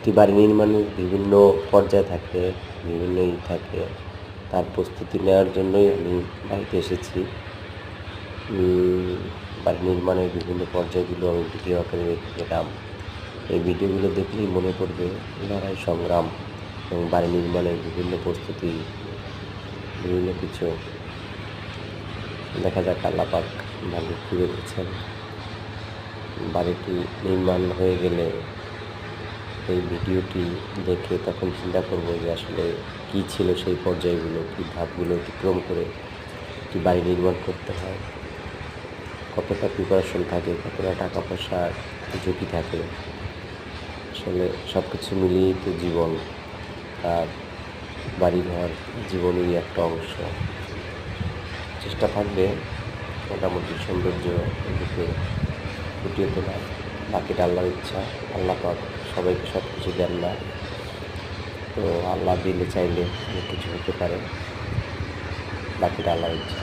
একটি বাড়ি নির্মাণের বিভিন্ন পর্যায় থাকে, বিভিন্ন থাকে। তার প্রস্তুতি নেওয়ার জন্যই আমি বাড়িতে এসেছি। বাড়ি নির্মাণের বিভিন্ন পর্যায়গুলো আমি ভিডিও আকারে রেখে গেলাম। এই ভিডিওগুলো দেখলেই মনে পড়বে লড়াই সংগ্রাম এবং বাড়ি নির্মাণের বিভিন্ন প্রস্তুতি, বিভিন্ন কিছু। দেখা যাক আল্লাহ পাক ভালো কি রেখেছেন। বাড়িটি নির্মাণ হয়ে গেলে এই ভিডিওটি দেখে তখন চিন্তা করব যে আসলে কী ছিল সেই পর্যায়গুলো, কী ধাপগুলো অতিক্রম করে একটি বাড়ি নির্মাণ করতে হয়, কতটা প্রিপারেশন থাকে, কতটা টাকা পয়সার ঝুঁকি থাকে। আসলে সব কিছু মিলিয়েই তো জীবন, আর বাড়িঘর জীবনেরই একটা অংশ। চেষ্টা থাকবে মোটামুটি সৌন্দর্য এদিকে ফুটিয়ে তোলা। বাকিটা আল্লাহর ইচ্ছা। আল্লাহ পাক সবাইকে সব কিছু দেন না, তো আল্লাহ দিলে চাইলে অনেক কিছু হতে পারে। বাকিটা আল্লাহর ইচ্ছা।